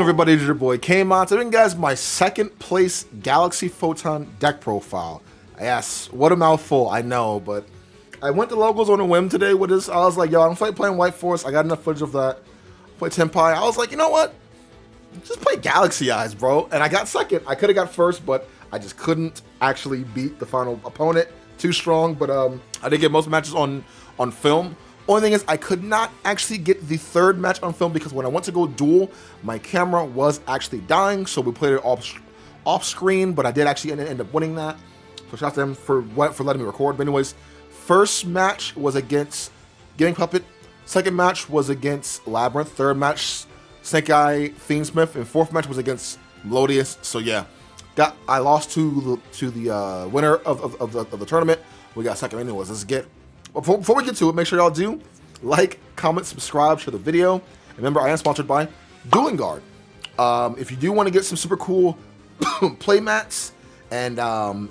everybody? It's your boy Kamon. Today, guys, my second place Galaxy Photon deck profile. Yes, what a mouthful, I know, but I went to logos on a whim today with this. I was like, yo, I'm playing White Force. I got enough footage of that. Play Tenpai. I was like, you know what? Just play Galaxy Eyes, bro. And I got second. I could have got first, but I just couldn't actually beat the final opponent. Too strong, but I did get most matches on film. Only thing is, I could not actually get the third match on film because when I went to go duel, my camera was actually dying, so we played it off screen, but I did actually end up winning that. So shout out to them for letting me record. But anyways, first match was against Gaming Puppet. Second match was against Labyrinth. Third match, Snake Eye Fiendsmith. And fourth match was against Melodious. So yeah, I lost to the winner of the tournament. We got second anyways. Let's get. Before we get to it, make sure y'all do like, comment, subscribe, share the video. And remember, I am sponsored by Dueling Guard. If you do want to get some super cool play mats and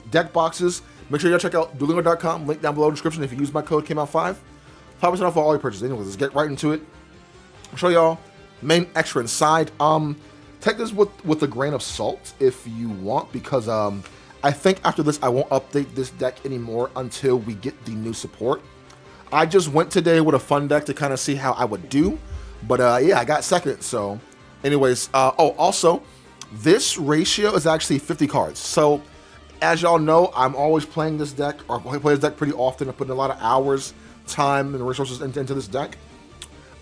deck boxes, make sure y'all check out duelingguard.com. Link down below in the description. If you use my code KMOUT5, 5% off all your purchases. Anyways, let's get right into it. I'll show y'all main extra inside. Take this with a grain of salt if you want, because I think after this I won't update this deck anymore until we get the new support. I just went today with a fun deck to kind of see how I would do, but yeah, I got second. So anyways, oh, also this ratio is actually 50 cards. So as y'all know, I'm always playing this deck, or I play this deck pretty often. I put in a lot of hours, time, and resources into this deck.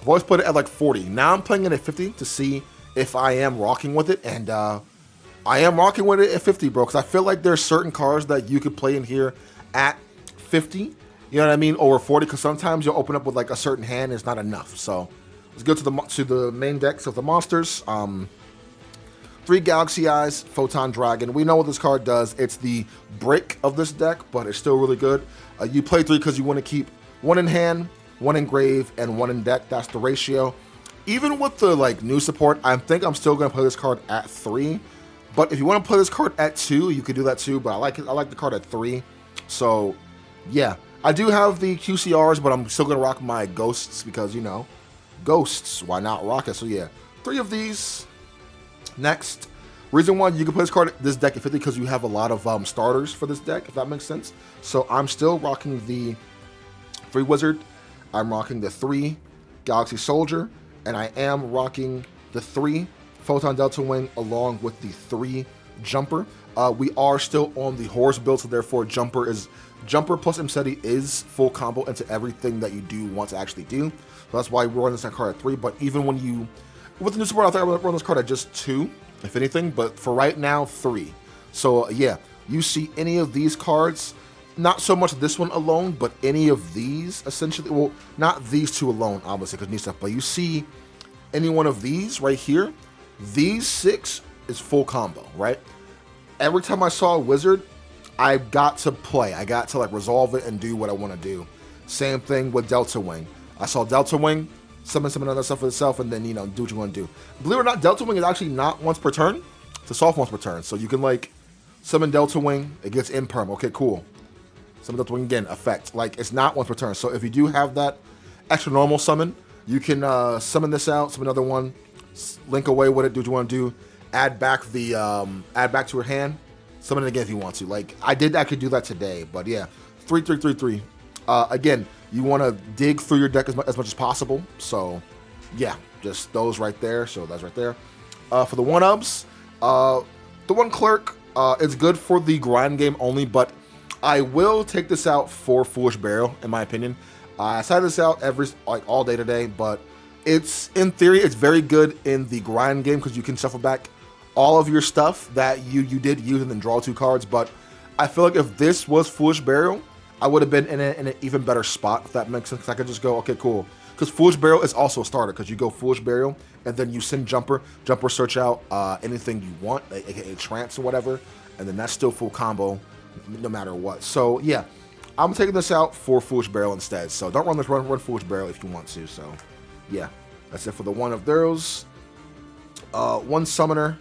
I've always put it at like 40. Now I'm playing it at 50 to see if I am rocking with it, and I am rocking with it at 50, bro, because I feel like there's certain cards that you could play in here at 50, you know what I mean, over 40, because sometimes you'll open up with like a certain hand and it's not enough. So let's go to the main decks of the monsters. 3 Galaxy Eyes, Photon Dragon. We know what this card does. It's the break of this deck, but it's still really good. You play 3 because you want to keep 1 in hand, 1 in grave, and 1 in deck. That's the ratio. Even with the like new support, I think I'm still going to play this card at 3. But if you want to play this card at 2, you could do that too. But I like the card at 3. So yeah, I do have the QCRs, but I'm still going to rock my ghosts because, you know, ghosts, why not rock it? So yeah, 3 of these. Next, reason why you can play this deck at 50 because you have a lot of starters for this deck, if that makes sense. So I'm still rocking the 3 Wizard. I'm rocking the 3 Galaxy Soldier. And I am rocking the 3 Photon Delta Wing along with the 3 Jumper. We are still on the Horse build, so therefore Jumper plus Imseti is full combo into everything that you do want to actually do. So that's why we're on this card at 3. But even with the new support, I think I'm run this card at just 2, if anything. But for right now, 3. So yeah, you see any of these cards, not so much this one alone, but any of these essentially. Well, not these 2 alone, obviously, because new stuff. But you see any one of these right here. These 6 is full combo, right? Every time I saw a wizard, I got to play. I got to like resolve it and do what I want to do. Same thing with Delta Wing. I saw Delta Wing, summon some other stuff for itself, and then, you know, do what you want to do. Believe it or not, Delta Wing is actually not once per turn. It's a soft once per turn. So you can like summon Delta Wing. It gets imperm. Okay, cool. Summon Delta Wing again, effect. Like, it's not once per turn. So if you do have that extra normal summon, you can summon this out, summon another one, link away with it, do what you want to do, add back to her hand, summon it again if you want to. Like, I could do that today, but yeah, 3, 3, 3, 3. Again, you want to dig through your deck as much as possible. So yeah, just those right there. So that's right there. For the 1-ubs, the 1 Clerk is good for the grind game only, but I will take this out for Foolish Burial, in my opinion. I side this out all day today, but it's, in theory, it's very good in the grind game because you can shuffle back all of your stuff that you did use and then draw 2 cards. But I feel like if this was Foolish Burial, I would have been in an even better spot, if that makes sense. Because I could just go, okay, cool. Because Foolish Burial is also a starter because you go Foolish Burial and then you send Jumper search out anything you want, aka Trance or whatever, and then that's still full combo no matter what. So yeah, I'm taking this out for Foolish Burial instead. So don't run Foolish Burial if you want to. So yeah, that's it for the 1 of those. 1 Summoner,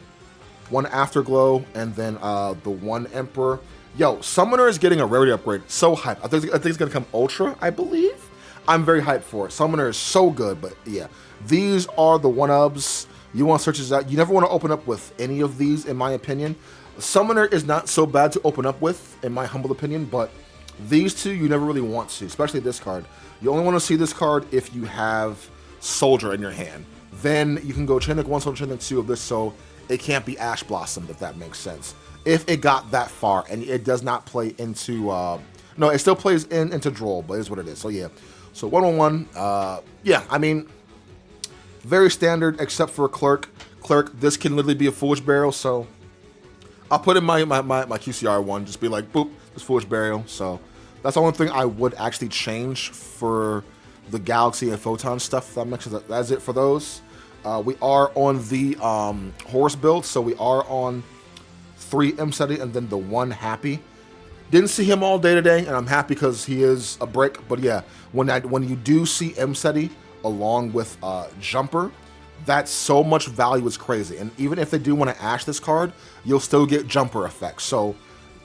1 Afterglow, and then the 1 Emperor. Yo, Summoner is getting a rarity upgrade. So hyped. I think it's gonna come Ultra, I believe. I'm very hyped for it. Summoner is so good, but yeah. These are the 1-ubs You want to search this out. You never want to open up with any of these, in my opinion. Summoner is not so bad to open up with, in my humble opinion, but these two you never really want to, especially this card. You only want to see this card if you have Soldier in your hand. Then you can go Chain Link 1, Soldier, Chain Link 2 of this, so it can't be Ash Blossomed, if that makes sense. If it got that far, and it does not play into... no, it still plays into Droll, but it is what it is. So, yeah. So, 1-on-1, yeah, I mean, very standard, except for Clerk. Clerk, this can literally be a Foolish Burial, so I'll put in my QCR one, just be like, boop, this Foolish Burial. So, that's the only thing I would actually change for the Galaxy and Photon stuff. That's it for those. We are on the Horus build, so we are on 3 Mseti and then the 1 Happy. Didn't see him all day today, and I'm happy because he is a brick. But yeah, when you do see Mseti along with Jumper, that's so much value, is crazy. And even if they do want to Ash this card, you'll still get Jumper effects. So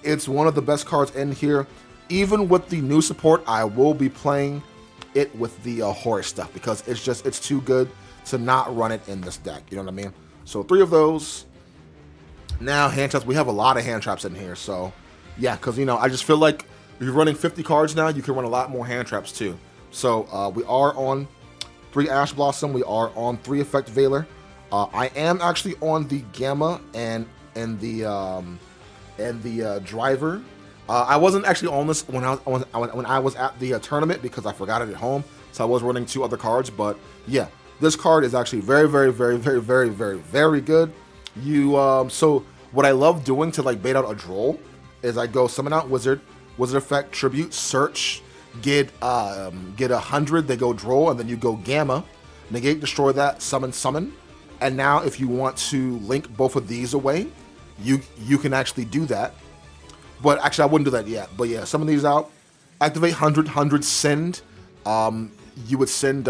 it's one of the best cards in here. Even with the new support, I will be playing it with the Horus stuff because it's too good to not run it in this deck. You know what I mean? So 3 of those. Now hand traps. We have a lot of hand traps in here. So yeah, because you know I just feel like if you're running 50 cards now, you can run a lot more hand traps too. So we are on 3 Ash Blossom. We are on 3 Effect Veiler. I am actually on the Gamma and the Driver. I wasn't actually on this when I was at the tournament because I forgot it at home, so I was running 2 other cards. But yeah, this card is actually very, very, very, very, very, very, very good. So what I love doing to like bait out a Droll is I go summon out Wizard Effect, Tribute, Search, get 100, they go Droll, and then you go Gamma, negate, destroy that, summon. And now if you want to link both of these away, you can actually do that. But actually, I wouldn't do that yet. But yeah, summon these out. Activate 100, send. You would send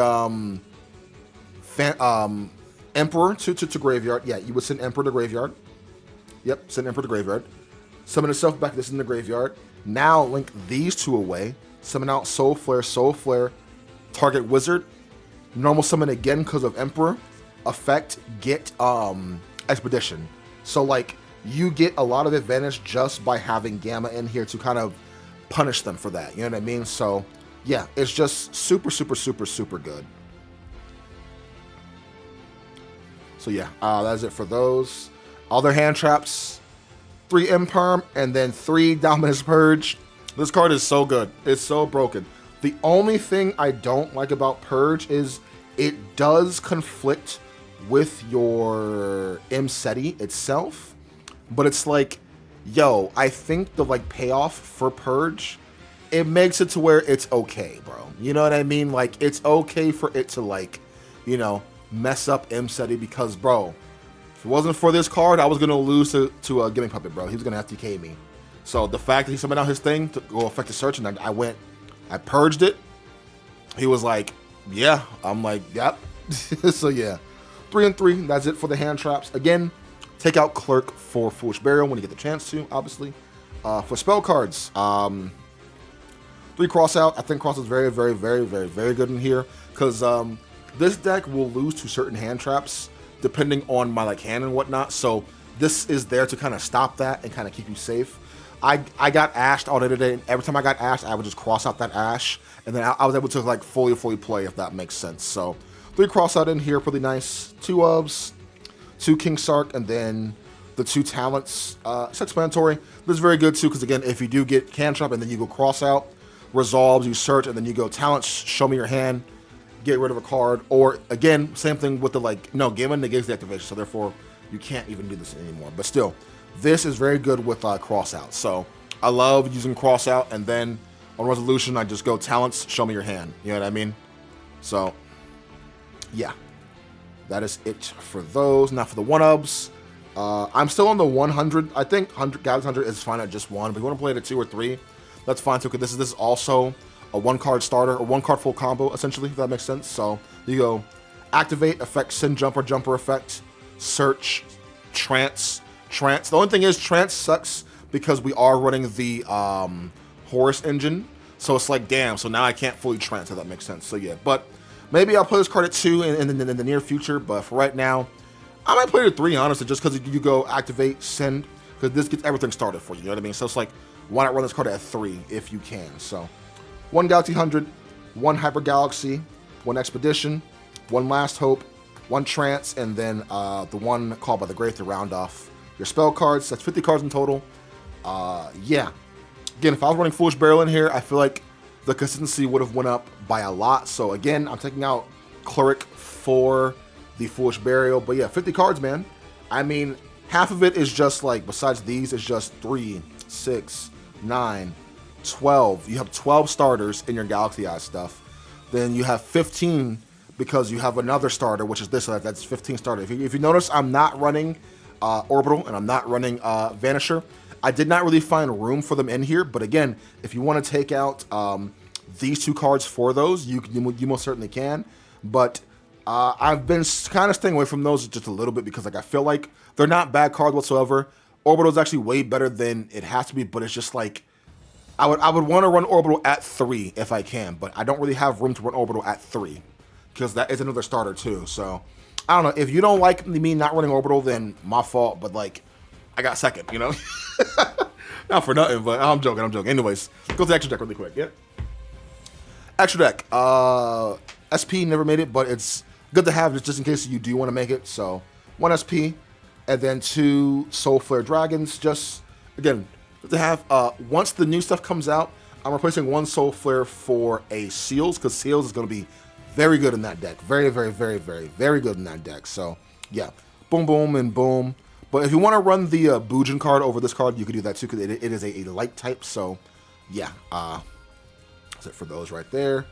Emperor to Graveyard. Yeah, you would send Emperor to Graveyard. Yep, send Emperor to Graveyard. Summon itself back. This is in the Graveyard. Now link these 2 away. Summon out Soul Flare. Target Wizard. Normal summon again because of Emperor. Effect, get Expedition. So like, you get a lot of advantage just by having Gamma in here to kind of punish them for that. You know what I mean? So, yeah, it's just super, super, super, super good. So, yeah, that's it for those. Other hand traps, 3 Imperm, and then 3 Dominus Purge. This card is so good. It's so broken. The only thing I don't like about Purge is it does conflict with your Mseti itself. But it's like, yo, I think the like payoff for Purge, it makes it to where it's okay, bro. You know what I mean? Like, it's okay for it to like, you know, mess up Mseti because, bro, if it wasn't for this card, I was gonna lose to a Gimmick Puppet, bro. He was gonna have TK me. So the fact that he summoned out his thing to go affect the search, and I purged it. He was like, yeah. I'm like, yep. So yeah, 3 and 3. That's it for the hand traps. Again, take out Clerk for Foolish Burial when you get the chance to, obviously. For spell cards, 3 Cross Out. I think Cross is very, very, very, very, very good in here because this deck will lose to certain hand traps depending on my like hand and whatnot. So this is there to kind of stop that and kind of keep you safe. I got ashed all day today, and every time I got ashed, I would just cross out that ash, and then I was able to like fully play, if that makes sense. So 3 Cross Out in here, pretty nice. 2 Ubs. 2 King Sark, and then the 2 Talents. Self-explanatory. This is very good too, because again, if you do get Cantrip and then you go Cross Out, Resolves, you search, and then you go Talents, show me your hand, get rid of a card. Or again, same thing with the like, no, Gamma negates the activation, so therefore you can't even do this anymore. But still, this is very good with Cross Out. So I love using Cross Out, and then on Resolution, I just go Talents, show me your hand. You know what I mean? So yeah. That is it for those. Now for the 1-Ubs, I'm still on the 100. I think Galaxy 100 is fine at just 1. But if you want to play it at 2 or 3, that's fine too. Because this is also a 1-card starter, or 1-card full combo, essentially, if that makes sense. So you go Activate, Effect, Send Jumper Effect, Search, Trance. The only thing is, Trance sucks because we are running the Horus engine. So it's like, damn, so now I can't fully Trance, if that makes sense. So yeah, but maybe I'll play this card at 2 in the near future, but for right now, I might play to 3, honestly, just because you go activate, send, because this gets everything started for you, you know what I mean? So it's like, why not run this card at 3 if you can? So, 1 Galaxy 100, 1 Hyper Galaxy, 1 Expedition, 1 Last Hope, 1 Trance, and then the one called by the Grave to round off your spell cards. That's 50 cards in total. Yeah. Again, if I was running Foolish Burial in here, I feel like the consistency would have went up by a lot. So again, I'm taking out Cleric for the Foolish Burial. But yeah, 50 cards, man. I mean, half of it is just like, besides these, it's just 3, 6, 9, 12. You have 12 starters in your Galaxy Eye stuff. Then you have 15 because you have another starter, which is this. So that's 15 starters. If you notice, I'm not running Orbital and I'm not running Vanisher. I did not really find room for them in here, but again, if you want to take out these 2 cards for those, you most certainly can. But I've been kind of staying away from those just a little bit because like I feel like they're not bad cards whatsoever. Orbital is actually way better than it has to be, but it's just like I would want to run Orbital at 3 if I can, but I don't really have room to run Orbital at 3 because that is another starter too. So I don't know, if you don't like me not running Orbital, then my fault. But like, I got second, you know. Not for nothing, but I'm joking. Anyways, go to the extra deck really quick. Yeah. Extra deck. SP never made it, but it's good to have just in case you do want to make it. So 1 SP, and then 2 Soul Flare Dragons. Just again, good to have. Once the new stuff comes out, I'm replacing 1 Soul Flare for a Seals, because Seals is going to be very good in that deck. Very good in that deck. So yeah, boom, boom, and boom. But if you want to run the Bujin card over this card, you can do that too, because it is a light type. So yeah, that's it for those right there.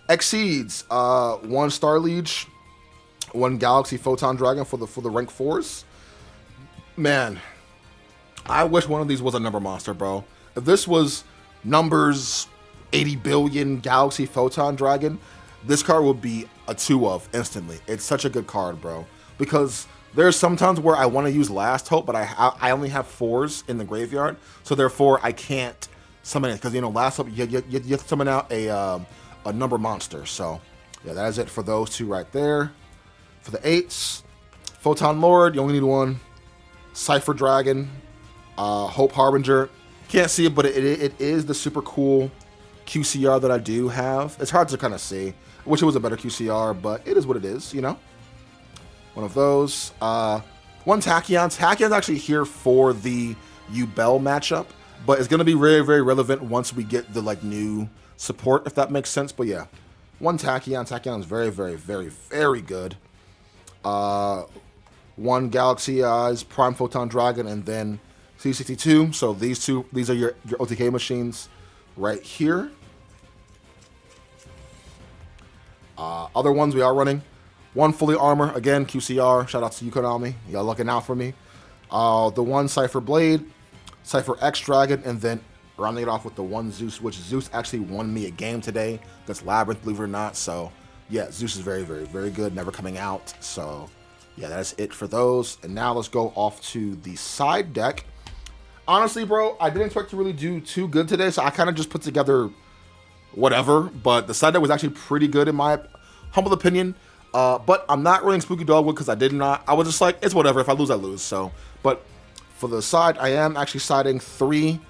Exceeds 1 Star Liege, 1 Galaxy Photon Dragon for the rank 4s. Man, I wish one of these was a number monster, bro. If this was numbers 80 billion Galaxy Photon Dragon, this card would be a 2 of instantly. It's such a good card, bro. Because there's sometimes where I want to use Last Hope, but I only have 4s in the graveyard, so therefore I can't summon it. Because, you know, Last Hope, you have to summon out a number monster. So, yeah, that is it for those 2 right there. For the 8s, Photon Lord, you only need 1. Cypher Dragon, Hope Harbinger. Can't see it, but it is the super cool QCR that I do have. It's hard to kind of see. I wish it was a better QCR, but it is what it is, you know? One of those. 1 Tachyon. Tachyon's actually here for the Yubel matchup, but it's going to be very relevant once we get the like new support, if that makes sense. But yeah, 1 Tachyon. Tachyon is very good. 1 Galaxy Eyes, Prime Photon Dragon, and then C62. So these are your OTK machines right here. Other ones we are running. 1 Fully Armor, again, QCR. Shout out to you, Konami. Y'all looking out for me. The 1 Cypher Blade, Cypher X Dragon, and then rounding it off with the 1 Zeus, which Zeus actually won me a game today against Labyrinth, believe it or not. So, yeah, Zeus is very good, never coming out. So, yeah, that's it for those. And now let's go off to the side deck. Honestly, bro, I didn't expect to really do too good today, so I kind of just put together whatever. But the side deck was actually pretty good in my humble opinion. But I'm not running Spooky Dogwood because I was just like, it's whatever. If I lose, I lose. So, but for the side, I am actually siding 3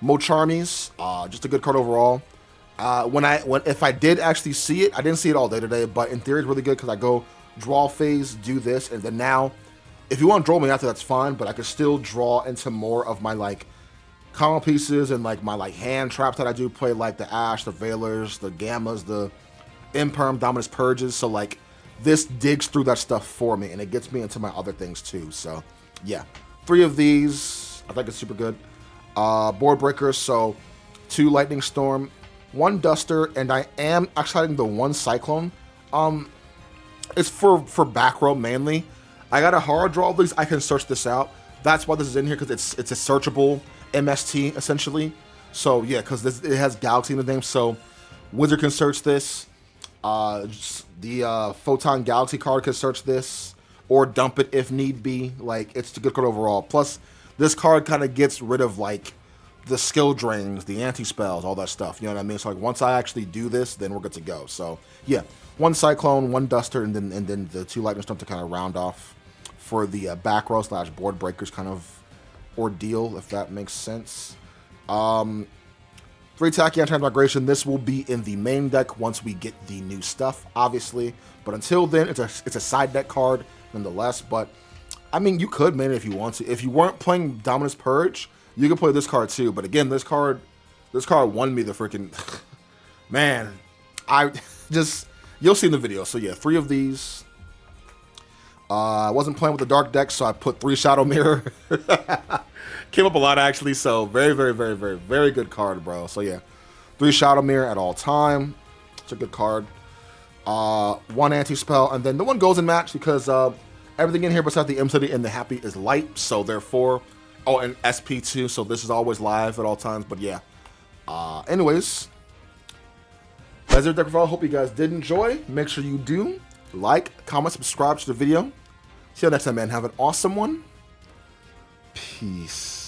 Mocharmies. Just a good card overall. If I did actually see it, I didn't see it all day today, but in theory it's really good because I go draw phase, do this, and then now, if you want to draw me after, that's fine, but I could still draw into more of my like combo pieces and like my like hand traps that I do play, like the Ash, the Veilers, the Gammas, the Imperm, Dominus Purges. So like, this digs through that stuff for me, and it gets me into my other things too. So, yeah. 3 of these. I think it's super good. Board Breakers, so 2 Lightning Storm, 1 Duster, and I am exciting the 1 Cyclone. It's for back row mainly. I got a hard draw of these. I can search this out. That's why this is in here, because it's a searchable MST, essentially. So, yeah, because it has Galaxy in the name, so Wizard can search this. The Photon Galaxy card can search this or dump it if need be. Like, it's a good card overall. Plus, this card kind of gets rid of like the skill drains, the anti-spells, all that stuff. You know what I mean? So like, once I actually do this, then we're good to go. So yeah, 1 Cyclone, 1 Duster, and then the 2 Lightning Storm to kind of round off for the back row / board breakers kind of ordeal, if that makes sense. 3 Tachyon Transmigration. This will be in the main deck once we get the new stuff, obviously. But until then, it's a side deck card nonetheless. But I mean, you could main it if you want to. If you weren't playing Dominus Purge, you could play this card too. But again, this card won me the freaking man. You'll see in the video. So yeah, 3 of these. I wasn't playing with the dark deck, so I put 3 Shadow Mirror. Came up a lot actually, so very, very, very, very, very good card, bro. So yeah, 3 Shadow Mirror at all time. It's a good card. 1 anti-spell, and then the one goes in match because everything in here besides the M City and the Happy is light, so therefore, oh, and SP2, so this is always live at all times, but yeah. Anyways, that's it, deck profile. Hope you guys did enjoy. Make sure you do like, comment, subscribe to the video. See you next time, man. Have an awesome one. Peace.